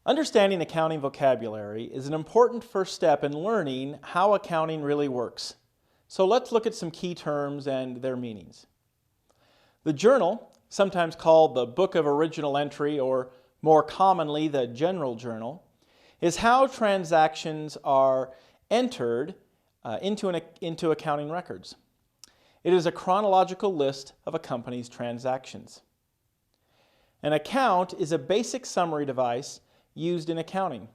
Understanding accounting vocabulary is an important first step in learning how accounting really works. So let's look at some key terms and their meanings. The journal, sometimes called the Book of Original Entry or more commonly the General Journal, is how transactions are entered into accounting records. It is a chronological list of a company's transactions. An account is a basic summary device used in accounting.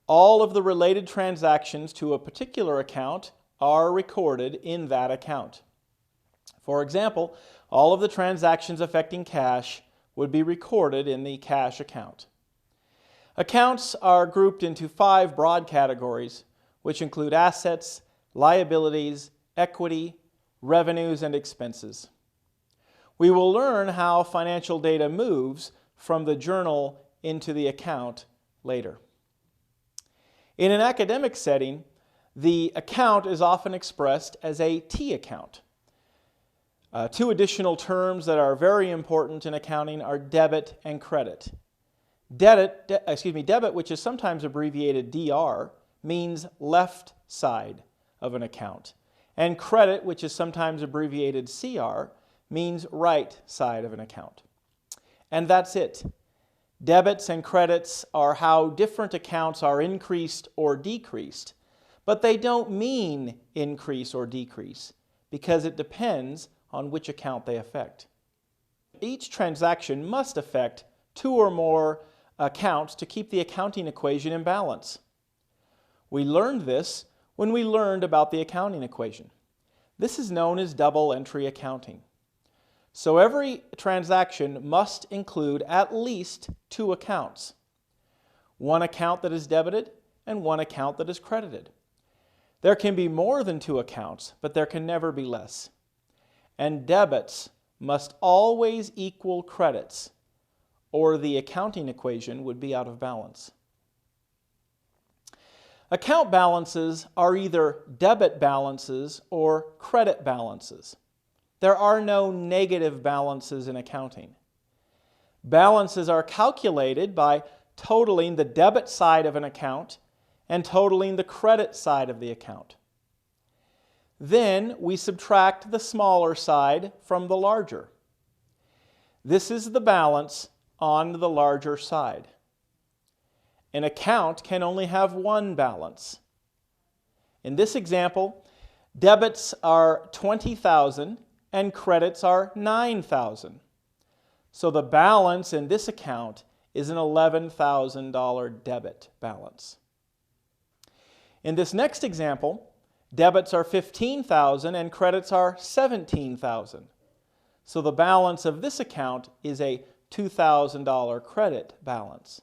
All of the related transactions to a particular account are recorded in that account. For example, all of the transactions affecting cash would be recorded in the cash account. Accounts are grouped into 5 broad categories, which include assets, liabilities, equity, revenues, and expenses. We will learn how financial data moves from the journal into the account later. In an academic setting, the account is often expressed as a T account. 2 additional terms that are very important in accounting are debit and credit. Debit, which is sometimes abbreviated DR, means left side of an account. And credit, which is sometimes abbreviated CR, means right side of an account. And that's it. Debits and credits are how different accounts are increased or decreased, but they don't mean increase or decrease because it depends on which account they affect. Each transaction must affect 2 or more accounts to keep the accounting equation in balance. We learned this when we learned about the accounting equation. This is known as double entry accounting. So every transaction must include at least 2 accounts. One account that is debited and one account that is credited. There can be more than 2 accounts, but there can never be less. And debits must always equal credits, or the accounting equation would be out of balance. Account balances are either debit balances or credit balances. There are no negative balances in accounting. Balances are calculated by totaling the debit side of an account and totaling the credit side of the account. Then we subtract the smaller side from the larger. This is the balance on the larger side. An account can only have one balance. In this example, debits are $20,000 and credits are $9,000. So the balance in this account is an $11,000 debit balance. In this next example, debits are $15,000 and credits are $17,000. So the balance of this account is a $2,000 credit balance.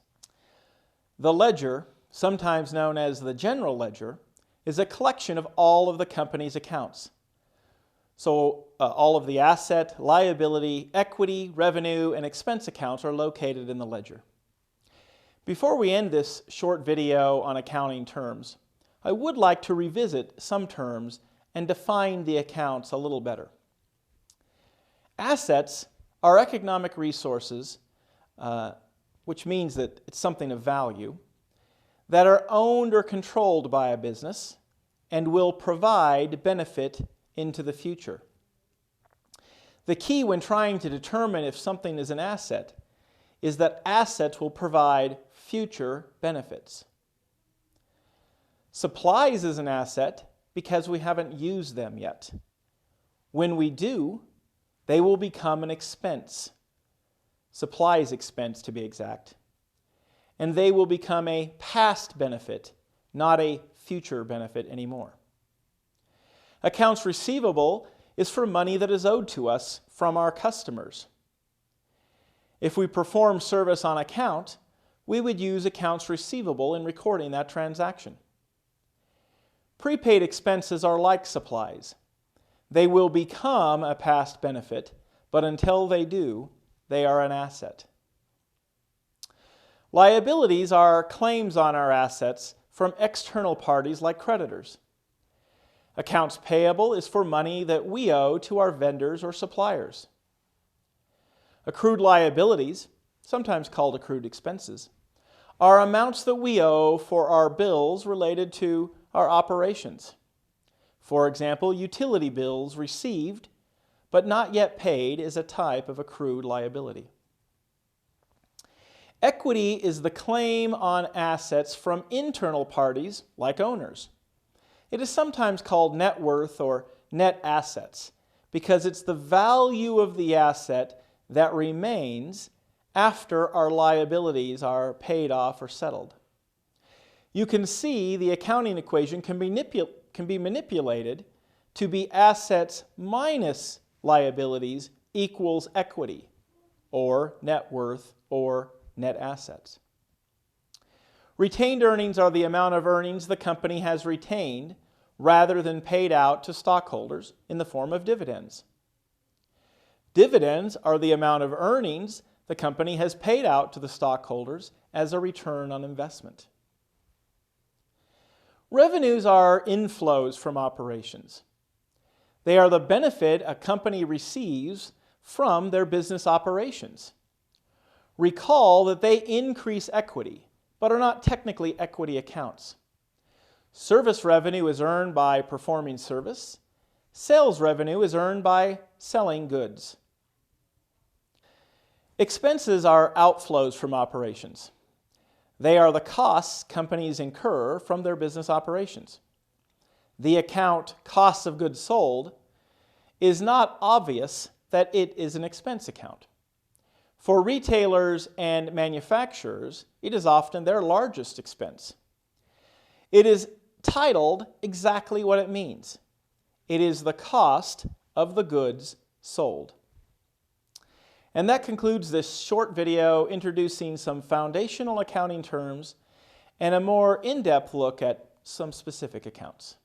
The ledger, sometimes known as the general ledger, is a collection of all of the company's accounts. So all of the asset, liability, equity, revenue, and expense accounts are located in the ledger. Before we end this short video on accounting terms, I would like to revisit some terms and define the accounts a little better. Assets are economic resources, which means that it's something of value, that are owned or controlled by a business and will provide benefit into the future. The key when trying to determine if something is an asset is that assets will provide future benefits. Supplies is an asset because we haven't used them yet. When we do, they will become an expense. Supplies expense to be exact. And they will become a past benefit, not a future benefit anymore. Accounts receivable is for money that is owed to us from our customers. If we perform service on account, we would use accounts receivable in recording that transaction. Prepaid expenses are like supplies. They will become a past benefit, but until they do, they are an asset. Liabilities are claims on our assets from external parties like creditors. Accounts payable is for money that we owe to our vendors or suppliers. Accrued liabilities, sometimes called accrued expenses, are amounts that we owe for our bills related to our operations. For example, utility bills received but not yet paid is a type of accrued liability. Equity is the claim on assets from internal parties like owners. It is sometimes called net worth or net assets because it's the value of the asset that remains after our liabilities are paid off or settled. You can see the accounting equation can be manipulated to be assets minus liabilities equals equity, or net worth, or net assets. Retained earnings are the amount of earnings the company has retained rather than paid out to stockholders in the form of dividends. Dividends are the amount of earnings the company has paid out to the stockholders as a return on investment. Revenues are inflows from operations. They are the benefit a company receives from their business operations. Recall that they increase equity, but are not technically equity accounts. Service revenue is earned by performing service. Sales revenue is earned by selling goods. Expenses are outflows from operations. They are the costs companies incur from their business operations. The account costs of goods sold is not obvious that it is an expense account. For retailers and manufacturers, it is often their largest expense. It is titled exactly what it means. It is the cost of the goods sold. And that concludes this short video introducing some foundational accounting terms and a more in-depth look at some specific accounts.